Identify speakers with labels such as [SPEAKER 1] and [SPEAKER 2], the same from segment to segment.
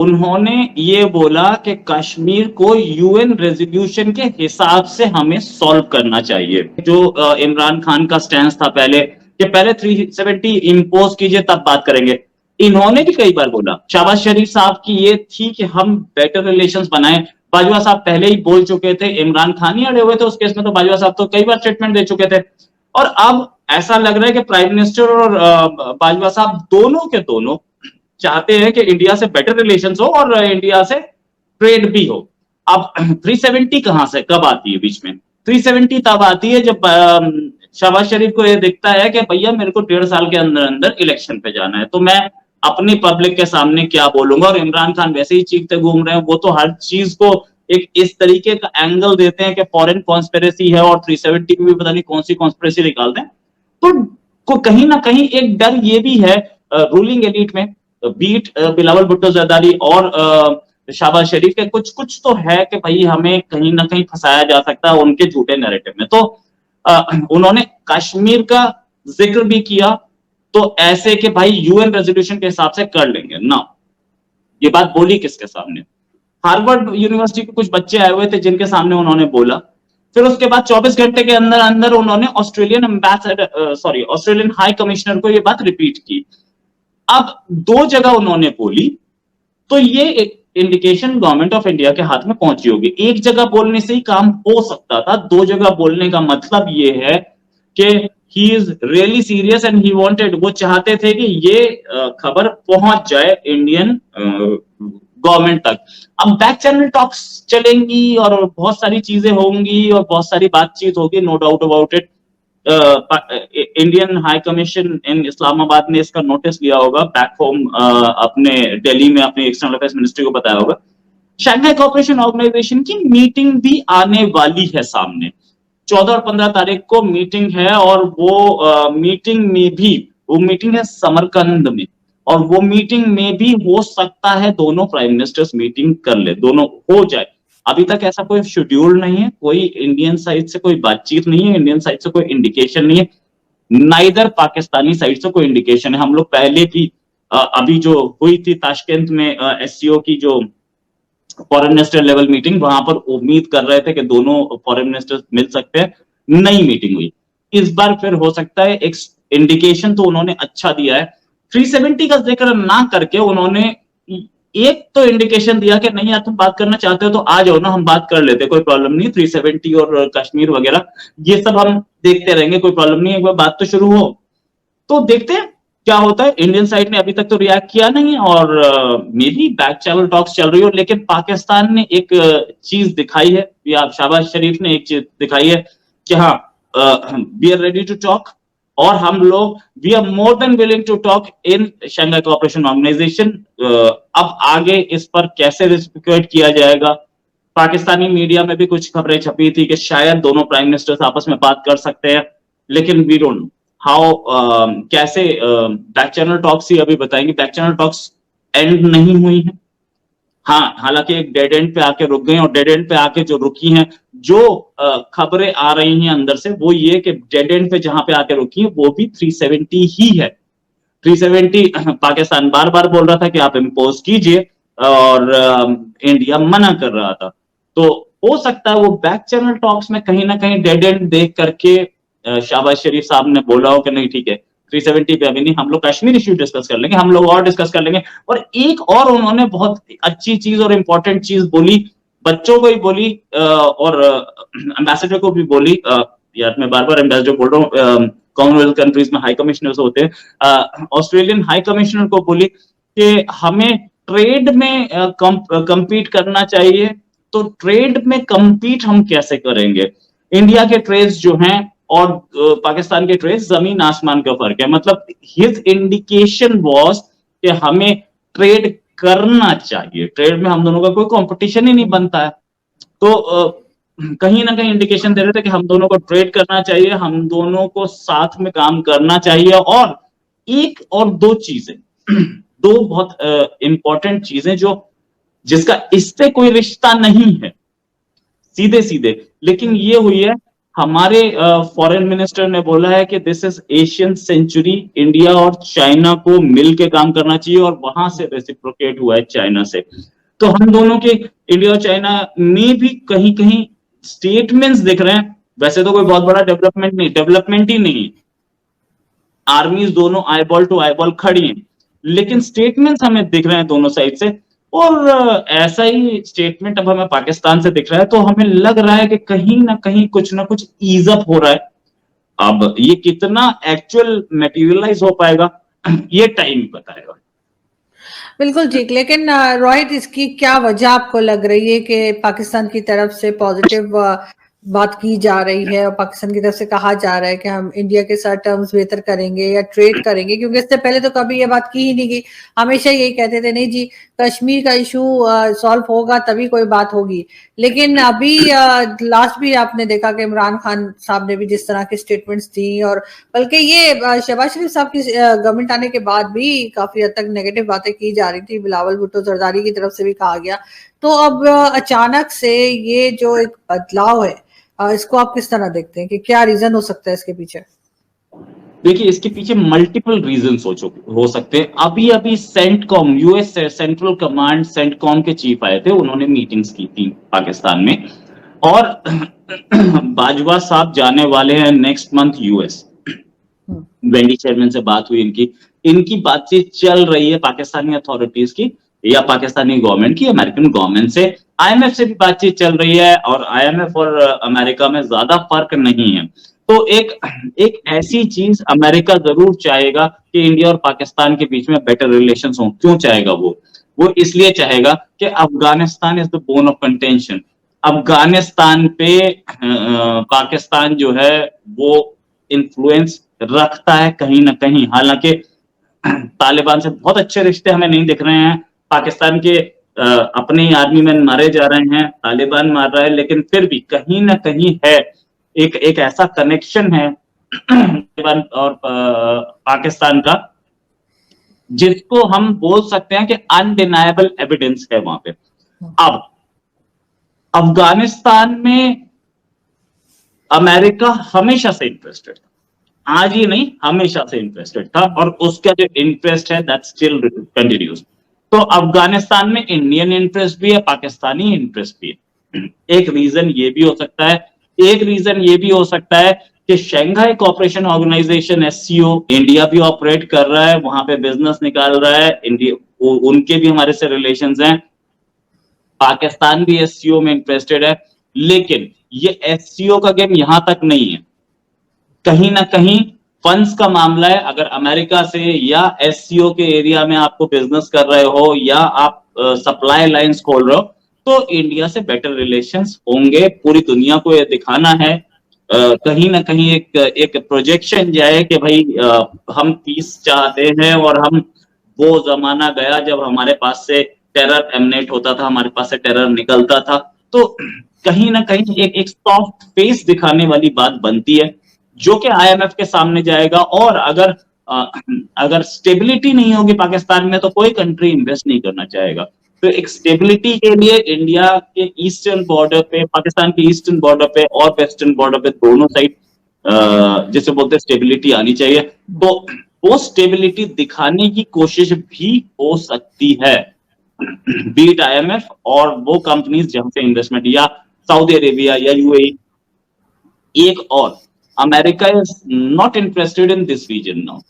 [SPEAKER 1] उन्होंने ये बोला कि कश्मीर को यूएन रेजोल्यूशन के हिसाब से हमें सॉल्व करना चाहिए। जो इमरान खान का स्टैंड था पहले कि पहले 370 इम्पोज कीजिए तब बात करेंगे, इन्होंने भी कई बार बोला। शहबाज शरीफ साहब की ये थी कि हम बेटर रिलेशंस बनाएं। बाजवा साहब पहले ही बोल चुके थे, इमरान खान ही अड़े हुए थे उस केस में, तो बाजवा साहब तो कई बार स्टेटमेंट दे चुके थे। और अब ऐसा लग रहा है कि प्राइम मिनिस्टर और बाजवा साहब दोनों के दोनों चाहते हैं कि इंडिया से बेटर रिलेशंस हो और इंडिया से ट्रेड भी हो। अब 370 कहां से कब आती है बीच में? 370 तब आती है जब शहबाज शरीफ को यह दिखता है कि भैया मेरे को 1.5 साल के अंदर अंदर इलेक्शन पे जाना है, तो मैं अपनी पब्लिक के सामने क्या बोलूंगा। और इमरान खान वैसे ही चीखते घूम रहे हैं, वो तो हर चीज को एक इस तरीके का एंगल देते हैं कि फॉरेन कॉन्स्पिरेसी है और 370 की भी पता नहीं कौन सी कॉन्स्पिरेसी निकालते हैं। तो कहीं ना कहीं एक डर ये भी है रूलिंग एलिट में, बीट बिलावल भुट्टो जरदारी और शहबाज शरीफ के कुछ कुछ तो है कि भाई हमें कहीं ना कहीं फंसाया जा सकता है उनके झूठे नैरेटिव में। तो उन्होंने कश्मीर का जिक्र भी किया, तो ऐसे कि भाई यूएन रेजोल्यूशन के हिसाब से कर लेंगे ना। ये बात बोली किसके सामने? हार्वर्ड यूनिवर्सिटी के कुछ बच्चे आए हुए थे जिनके सामने उन्होंने बोला। फिर उसके बाद 24 घंटे के अंदर अंदर उन्होंने Australian ambassador Australian high commissioner को ये बात रिपीट की। अब 2 जगह उन्होंने बोली, तो ये एक इंडिकेशन गवर्नमेंट ऑफ इंडिया के हाथ में पहुंची होगी। एक जगह बोलने से ही काम हो सकता था, 2 जगह बोलने का मतलब ये है कि he is really serious and he wanted, वो चाहते थे कि ये खबर पहुंच जाए इंडियन गवर्नमेंट तक। अब बैक चैनल टॉक्स चलेंगी और बहुत सारी चीजें होंगी और बहुत सारी बातचीत होगी, no doubt about it. Indian high commission in Islamabad ने इसका नोटिस लिया होगा, बैक होम अपने दिल्ली में अपने एक्सटर्नल अफेयर्स मिनिस्ट्री को बताया होगा। शंघाई कोऑपरेशन ऑर्गेनाइजेशन की मीटिंग भी आने वाली है सामने, 14 और 15 तारीख को मीटिंग है। और वो मीटिंग में भी, वो मीटिंग है समरकंद में, और वो मीटिंग में भी हो सकता है दोनों प्राइम मिनिस्टर्स मीटिंग कर ले, दोनों हो जाए। अभी तक ऐसा कोई शेड्यूल नहीं है, कोई इंडियन साइड से कोई बातचीत नहीं है, इंडियन साइड से कोई इंडिकेशन नहीं है, नाइदर पाकिस्तानी साइड से कोई इंडिकेशन है। हम लोग पहले भी अभी जो हुई थी ताशकंद में एससीओ की जो फॉरेन मिनिस्टर लेवल मीटिंग, वहां पर उम्मीद कर रहे थे कि दोनों फॉरेन मिनिस्टर्स मिल सकते हैं, नई मीटिंग हुई। इस बार फिर हो सकता है, एक इंडिकेशन तो उन्होंने अच्छा दिया है। 370 का जिक्र ना करके उन्होंने एक तो इंडिकेशन दिया कि नहीं यार तुम बात करना चाहते हो तो आ जाओ ना, हम बात कर लेते, कोई प्रॉब्लम नहीं। 370 और कश्मीर वगैरह ये सब हम देखते रहेंगे, कोई प्रॉब्लम नहीं, एक बार बात तो शुरू हो। तो देखते हैं क्या होता है। इंडियन साइड ने अभी तक तो रिएक्ट किया नहीं, और may be back channel talks चल रही हो, लेकिन पाकिस्तान ने एक चीज दिखाई है, या शहबाज शरीफ ने एक चीज दिखाई है कि हाँ, we are ready to talk, और हम लोग we are more than willing to talk in Shanghai cooperation organisation. अब आगे इस पर कैसे रिस्पेक्ट किया जाएगा, पाकिस्तानी मीडिया में भी कुछ खबरें छपी थी कि शायद दोनों प्राइम मिनिस्टर्स आपस में बात कर सकते हैं, लेकिन वी डोंट नो हाउ, कैसे बैक चैनल टॉक्स ही अभी बताएंगे। बैक चैनल टॉक्स एंड नहीं हुई है, हाँ, हालांकि एक डेड एंड पे आके रुक गए, और डेड एंड पे आके जो रुकी हैं, जो खबरें आ रही हैं अंदर से, वो ये कि डेड एंड पे जहां पे आके रुकी है वो भी 370 ही है। 370 पाकिस्तान बार बार बोल रहा था कि आप इम्पोज कीजिए, और इंडिया मना कर रहा था। तो हो सकता है वो बैक चैनल टॉक्स में कहीं ना कहीं डेड एंड देख करके शहबाज शरीफ साहब ने बोला हो कि नहीं ठीक है, 370 पे अभी नहीं, हम लोग कश्मीर इश्यू डिस्कस कर लेंगे, हम लोग और डिस्कस कर लेंगे। और एक और उन्होंने बहुत अच्छी चीज और इंपॉर्टेंट चीज बोली, बच्चों को ही बोली और एम्बेसडर को भी बोली। यार मैं बार बार एम्बेसडर बोल रहा हूँ, कॉमनवेल्थ कंट्रीज में हाई कमिश्नर्स होते हैं, ऑस्ट्रेलियन हाई कमिश्नर को बोली कि हमें ट्रेड में compete करना चाहिए। तो ट्रेड में compete हम कैसे करेंगे? इंडिया के ट्रेड्स जो हैं और पाकिस्तान के ट्रेड्स जमीन आसमान का फर्क है। मतलब हिज इंडिकेशन वॉज कि हमें ट्रेड करना चाहिए, ट्रेड में हम दोनों का कोई कंपटीशन ही नहीं बनता है। तो कहीं ना कहीं इंडिकेशन दे रहे थे कि हम दोनों को ट्रेड करना चाहिए, हम दोनों को साथ में काम करना चाहिए। और एक और दो चीजें दो बहुत इंपॉर्टेंट चीजें जो जिसका इससे कोई रिश्ता नहीं है सीधे सीधे, लेकिन ये हुई है, हमारे फॉरेन मिनिस्टर ने बोला है कि this is Asian century, India और चाइना को मिल के काम करना चाहिए, और वहां से रेसिप्रोकेट हुआ है चाइना से। तो हम दोनों के, इंडिया और चाइना में भी कहीं कहीं स्टेटमेंट्स दिख रहे हैं। वैसे तो कोई बहुत बड़ा डेवलपमेंट ही नहीं है, आर्मीज दोनों आईबॉल टू आईबॉल खड़ी हैं, लेकिन स्टेटमेंट्स हमें दिख रहे हैं दोनों साइड से। और ऐसा ही स्टेटमेंट अब हमें पाकिस्तान से दिख रहा है, तो हमें लग रहा है कि कहीं ना कुछ ईज अप हो रहा है। अब ये कितना एक्चुअल मटेरियलाइज हो पाएगा ये टाइम बताएगा।
[SPEAKER 2] बिल्कुल ठीक, लेकिन रोहित, इसकी क्या वजह आपको लग रही है कि पाकिस्तान की तरफ से पॉजिटिव बात की जा रही है और पाकिस्तान की तरफ से कहा जा रहा है कि हम इंडिया के साथ टर्म्स बेहतर करेंगे या ट्रेड करेंगे? क्योंकि इससे पहले तो कभी ये बात की ही नहीं गई, हमेशा यही कहते थे नहीं जी कश्मीर का इशू सॉल्व होगा तभी कोई बात होगी। लेकिन अभी लास्ट भी आपने देखा कि इमरान खान साहब ने भी जिस तरह की स्टेटमेंट्स दी, और बल्कि ये शहबाज शरीफ साहब की गवर्नमेंट आने के बाद भी काफी हद तक नेगेटिव बातें की जा रही थी, बिलावल भुट्टो जरदारी की तरफ से भी कहा गया। तो अब अचानक से ये जो एक बदलाव है, इसको आप किस तरह देखते हैं कि क्या रीजन हो सकता है इसके पीछे?
[SPEAKER 1] देखिए, इसके पीछे मल्टीपल रीजंस हो सकते हैं। अभी अभी CENTCOM, US central command CENTCOM के चीफ आए थे, उन्होंने मीटिंग्स की थी पाकिस्तान में, और बाजवा साहब जाने वाले हैं next month US. Wendy chairman से बात हुई इनकी बातचीत चल रही है पाकिस्तानी अथॉरिटीज की या पाकिस्तानी गवर्नमेंट की अमेरिकन गवर्नमेंट से। आईएमएफ से भी बातचीत चल रही है, और आईएमएफ और अमेरिका में ज्यादा फर्क नहीं है। तो एक ऐसी चीज अमेरिका जरूर चाहेगा कि इंडिया और पाकिस्तान के बीच में बेटर रिलेशंस हो। क्यों चाहेगा वो इसलिए चाहेगा कि Afghanistan is the bone of contention. Afghanistan पे पाकिस्तान जो है वो इन्फ्लुएंस रखता है कहीं ना कहीं। हालांकि तालिबान से बहुत अच्छे रिश्ते हमें नहीं दिख रहे हैं, पाकिस्तान के अपने ही आर्मी मैन मारे जा रहे हैं, तालिबान मार रहा है, लेकिन फिर भी कहीं ना कहीं है एक ऐसा कनेक्शन है तालिबान और पाकिस्तान का, जिसको हम बोल सकते हैं कि अनडिनाएबल एविडेंस है वहां पे। अब अफगानिस्तान में अमेरिका हमेशा से इंटरेस्टेड था, आज ही नहीं हमेशा से इंटरेस्टेड था, और उसका जो इंटरेस्ट है दैट स्टिल कंटिन्यूज। तो अफगानिस्तान में इंडियन इंटरेस्ट भी है, पाकिस्तानी इंटरेस्ट भी है। एक रीजन ये भी हो सकता है, एक रीजन ये भी हो सकता है कि Shanghai cooperation organisation SCO India भी ऑपरेट कर रहा है, वहां पे बिजनेस निकाल रहा है, इंडिया उनके भी हमारे से रिलेशंस हैं, पाकिस्तान भी एससीओ में इंटरेस्टेड है। लेकिन ये एससीओ का गेम यहां तक नहीं है, कहीं ना कहीं फंड्स का मामला है। अगर अमेरिका से या एससीओ के एरिया में आपको बिजनेस कर रहे हो या आप सप्लाई लाइंस खोल रहे हो, तो इंडिया से बेटर रिलेशंस होंगे। पूरी दुनिया को ये दिखाना है, कहीं ना कहीं एक प्रोजेक्शन जाए कि भाई हम पीस चाहते हैं, और हम वो जमाना गया जब हमारे पास से टेरर एमनेट होता था, हमारे पास से टेरर निकलता था। तो कहीं ना कहीं एक सॉफ्ट फेस दिखाने वाली बात बनती है, जो कि आईएमएफ के सामने जाएगा। और अगर स्टेबिलिटी नहीं होगी पाकिस्तान में, तो कोई कंट्री इन्वेस्ट नहीं करना चाहेगा। तो एक स्टेबिलिटी के लिए इंडिया के ईस्टर्न बॉर्डर पे, पाकिस्तान के ईस्टर्न बॉर्डर पे और वेस्टर्न बॉर्डर पे, दोनों साइड जिसे बोलते हैं स्टेबिलिटी आनी चाहिए। तो वो स्टेबिलिटी दिखाने की कोशिश भी हो सकती है, बीट आईएमएफ और वो कंपनीज जहां से इन्वेस्टमेंट, या सऊदी अरेबिया या यूएई। एक और, America is not interested in this region now.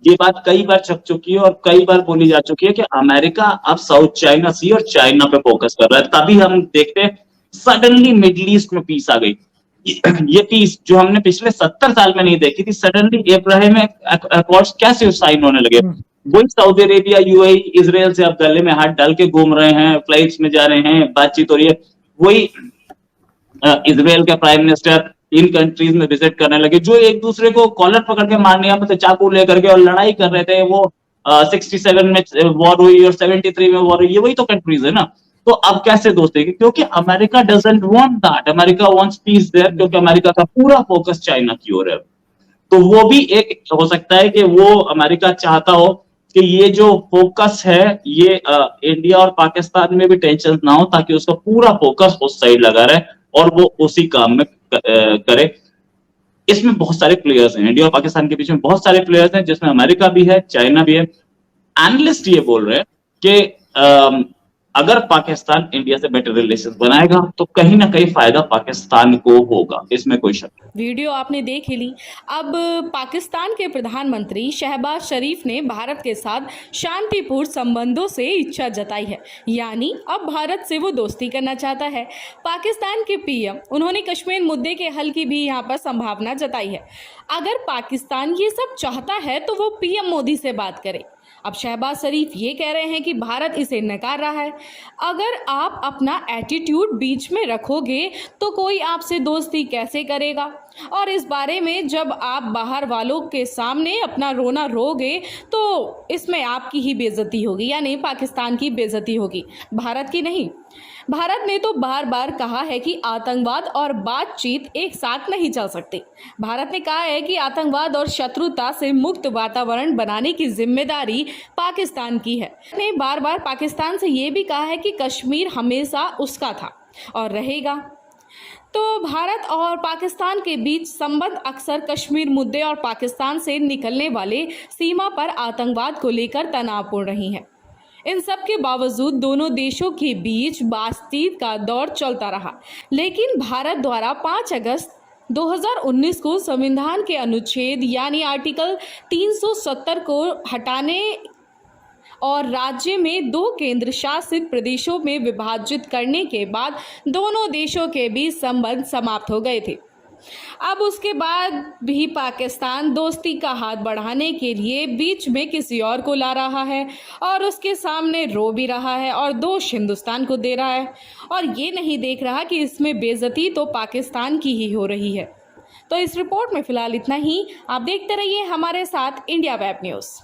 [SPEAKER 1] ये बात कई बार छप चुकी है और कई बार बोली जा चुकी है कि अमेरिका अब साउथ चाइना सी और चाइना पे फोकस कर रहा है। तभी हम देखते हैं सडनली मिडिल ईस्ट में पीस आ गई। ये पीस जो हमने पिछले 70 साल में नहीं देखी थी, सडनली अब्राहम अकॉर्ड्स कैसे साइन होने लगे। वही सऊदी अरेबिया, यूएई, इजराइल से अब गले में हाथ डाल के घूम रहे हैं, फ्लाइट्स में जा रहे हैं, बातचीत हो रही है। वही इजराइल के प्राइम मिनिस्टर इन कंट्रीज में विजिट करने लगे, जो एक दूसरे को कॉलर पकड़ के मारने मतलब चाकू लेकर के और लड़ाई कर रहे थे। वो 67 में वॉर हुई और 73 में वॉर हुई, ये वही तो कंट्रीज है ना। तो अब कैसे दोस्त है, क्योंकि America doesn't want that, America wants peace there, क्योंकि अमेरिका का पूरा फोकस चाइना की ओर है। तो वो भी एक हो सकता है कि वो अमेरिका चाहता हो कि ये जो फोकस है ये इंडिया और पाकिस्तान में भी टेंशन ना हो, ताकि उसका पूरा फोकस उस साइड लगा रहे और वो उसी काम में करे। इसमें बहुत सारे प्लेयर्स हैं, इंडिया और पाकिस्तान के बीच में बहुत सारे प्लेयर्स हैं, जिसमें अमेरिका भी है, चाइना भी है। एनालिस्ट ये बोल रहे हैं कि अगर पाकिस्तान इंडिया से बेटर रिलेशन बनाएगा तो कहीं ना कहीं फायदा पाकिस्तान को होगा, इसमें कोई शक नहीं।
[SPEAKER 3] वीडियो आपने देख ही ली। अब पाकिस्तान के प्रधानमंत्री शहबाज शरीफ ने भारत के साथ शांतिपूर्ण संबंधों से इच्छा जताई है, यानी अब भारत से वो दोस्ती करना चाहता है। पाकिस्तान के पीएम उन्होंने कश्मीर मुद्दे के हल की भी यहाँ पर संभावना जताई है। अगर पाकिस्तान ये सब चाहता है तो वो पीएम मोदी से बात करे। अब शहबाज शरीफ ये कह रहे हैं कि भारत इसे नकार रहा है। अगर आप अपना एटीट्यूड बीच में रखोगे तो कोई आपसे दोस्ती कैसे करेगा? और इस बारे में जब आप बाहर वालों के सामने अपना रोना रोगे तो इसमें आपकी ही बेइज्जती होगी, यानी पाकिस्तान की बेइज्जती होगी, भारत की नहीं। भारत ने तो बार बार कहा है कि आतंकवाद और बातचीत एक साथ नहीं चल सकते। भारत ने कहा है कि आतंकवाद और शत्रुता से मुक्त वातावरण बनाने की जिम्मेदारी पाकिस्तान की है। ने बार बार पाकिस्तान से ये भी कहा है कि कश्मीर हमेशा उसका था और रहेगा। तो भारत और पाकिस्तान के बीच संबंध अक्सर कश्मीर मुद्दे और पाकिस्तान से निकलने वाले सीमा पर आतंकवाद को लेकर तनावपूर्ण रही हैं। इन सब के बावजूद दोनों देशों के बीच बातचीत का दौर चलता रहा, लेकिन भारत द्वारा 5 अगस्त 2019 को संविधान के अनुच्छेद यानी आर्टिकल 370 को हटाने और राज्य में 2 केंद्र शासित प्रदेशों में विभाजित करने के बाद दोनों देशों के बीच संबंध समाप्त हो गए थे। अब उसके बाद भी पाकिस्तान दोस्ती का हाथ बढ़ाने के लिए बीच में किसी और को ला रहा है और उसके सामने रो भी रहा है और दोष हिंदुस्तान को दे रहा है, और ये नहीं देख रहा कि इसमें बेइज्जती तो पाकिस्तान की ही हो रही है। तो इस रिपोर्ट में फिलहाल इतना ही। आप देखते रहिए हमारे साथ इंडिया वेब न्यूज़।